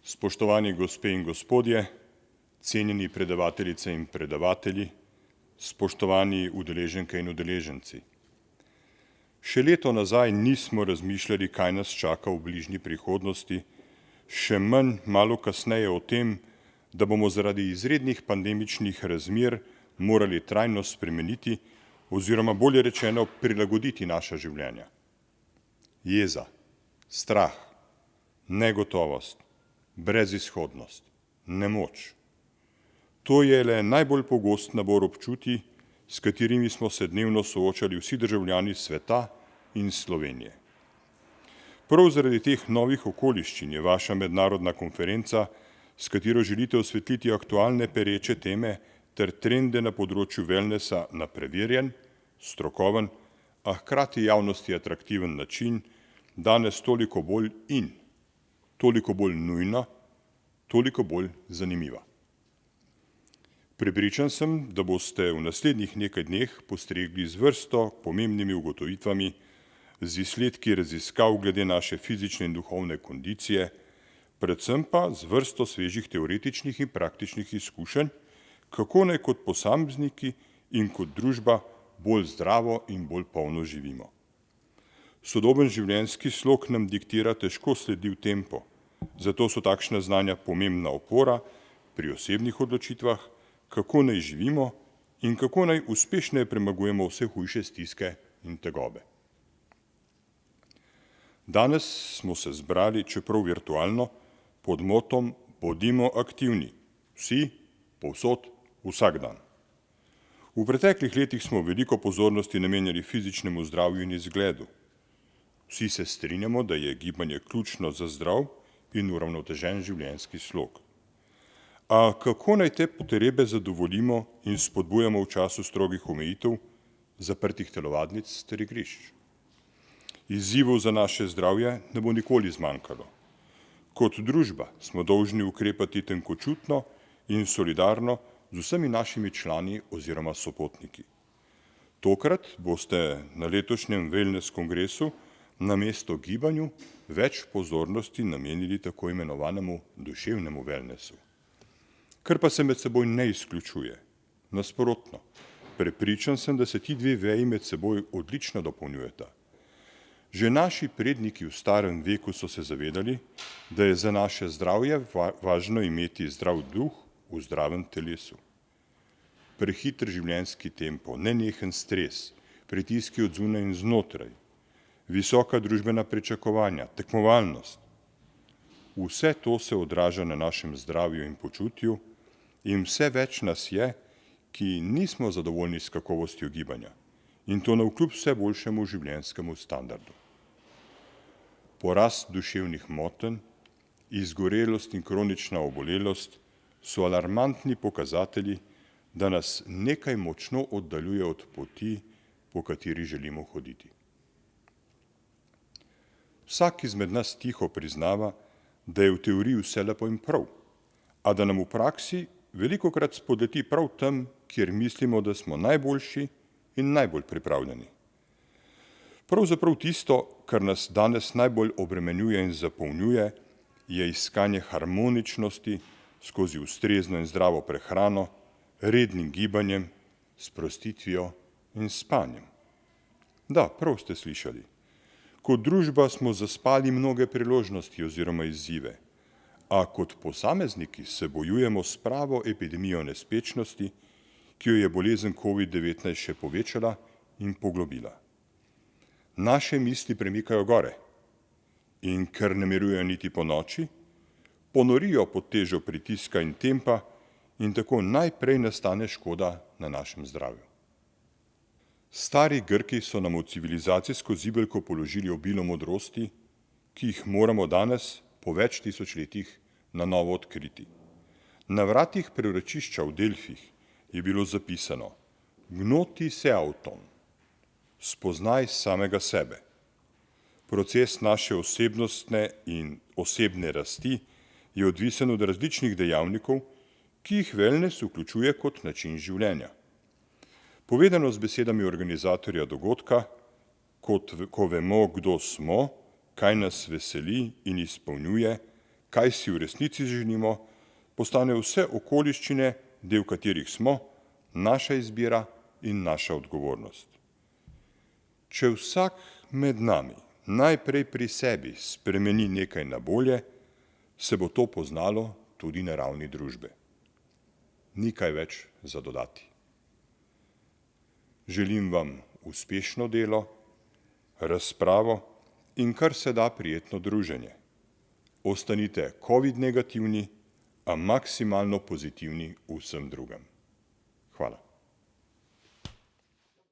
Spoštovani gospe in gospodje, cenjeni predavateljice in predavatelji, spoštovani udeleženke in udeleženci. Še leto nazaj nismo razmišljali, kaj nas čaka v bližnji prihodnosti, še manj malo kasneje o tem, da bomo zaradi izrednih pandemičnih razmer morali trajno spremeniti oziroma bolje rečeno prilagoditi naša življenja. Jeza, strah, negotovost, brezizhodnost, nemoč. To je le najbolj pogost nabor občutij, s katerimi smo se dnevno soočali vsi državljani sveta in Slovenije. Prav zaradi teh novih okoliščin je vaša mednarodna konferenca, s katero želite osvetliti aktualne pereče teme ter trende na področju wellnessa na preverjen, strokoven, a hkrati javnosti atraktiven način, danes toliko bolj in, toliko bolj nujna, toliko bolj zanimiva. Prepričan sem, da boste v naslednjih nekaj dneh postregli z vrsto pomembnimi ugotovitvami, z izsledki raziskav glede naše fizične in duhovne kondicije, predvsem pa z vrsto svežih teoretičnih in praktičnih izkušenj, kako naj kot posamezniki in kot družba bolj zdravo in bolj polno živimo. Sodoben življenjski slog nam diktira težko sledljiv tempo, zato so takšna znanja pomembna opora pri osebnih odločitvah, kako naj živimo in kako naj uspešneje premagujemo vse hujše stiske in tegobe. Danes smo se zbrali, čeprav virtualno, pod motom Bodimo aktivni, vsi, povsod, vsak dan. V preteklih letih smo veliko pozornosti namenjali fizičnemu zdravju in izgledu. Vsi se strinjamo, da je gibanje ključno za zdrav in uravnotežen življenjski slog. A kako naj te potrebe zadovoljimo in spodbujamo v času strogih omejitev, zaprtih telovadnic ter igrišč? Izzivov za naše zdravje ne bo nikoli zmanjkalo. Kot družba smo dolžni ukrepati tenkočutno in solidarno z vsemi našimi člani oziroma sopotniki. Tokrat boste na letošnjem wellness kongresu namesto gibanju več pozornosti namenili tako imenovanemu duševnemu wellnessu. Kar pa se med seboj ne izključuje. Nasprotno, prepričan sem, da se ti dve veji med seboj odlično dopolnjujeta. Že naši predniki v starem veku so se zavedali, da je za naše zdravje važno imeti zdrav duh v zdravem telesu. Prehiter življenjski tempo, nenehen stres, pritiski od zunaj in znotraj, visoka družbena pričakovanja, tekmovalnost. Vse to se odraža na našem zdravju in počutju in vse več nas je, ki nismo zadovoljni s kakovostjo gibanja in to navkljub vse boljšemu življenjskemu standardu. Porast duševnih motenj, izgorelost in kronična obolelost so alarmantni pokazatelji, da nas nekaj močno oddaljuje od poti, po kateri želimo hoditi. Vsak izmed nas tiho priznava, da je v teoriji vse lepo in prav, a da nam v praksi velikokrat spodleti prav tam, kjer mislimo, da smo najboljši in najbolj pripravljeni. Pravzaprav tisto, kar nas danes najbolj obremenjuje in zapolnjuje, je iskanje harmoničnosti skozi ustrezno in zdravo prehrano, rednim gibanjem, sprostitvijo in spanjem. Da, prav ste slišali. Kot družba smo zaspali mnoge priložnosti oziroma izzive, a kot posamezniki se bojujemo s pravo epidemijo nespečnosti, ki jo je bolezen COVID-19 še povečala in poglobila. Naše misli premikajo gore in ker ne mirujejo niti po noči, ponorijo pod težo pritiska in tempa in tako najprej nastane škoda na našem zdravju. Stari Grki so nam v civilizacijsko zibelko položili obilo modrosti, ki jih moramo danes po več tisočletjih na novo odkriti. Na vratih preročišča v Delfih je bilo zapisano: Gnoti se auton, spoznaj samega sebe. Proces naše osebnostne in osebne rasti je odvisen od različnih dejavnikov, ki jih wellness vključuje kot način življenja. Povedano z besedami organizatorja dogodka, ko vemo, kdo smo, kaj nas veseli in izpolnjuje, kaj si v resnici želimo, postanejo vse okoliščine, del katerih smo, naša izbira in naša odgovornost. Če vsak med nami najprej pri sebi spremeni nekaj na bolje, se bo to poznalo tudi na ravni družbe. Ni kaj več za dodati. Želim vam uspešno delo, razpravo in kar se da prijetno druženje. Ostanite COVID negativni, a maksimalno pozitivni v vsem drugem. Hvala.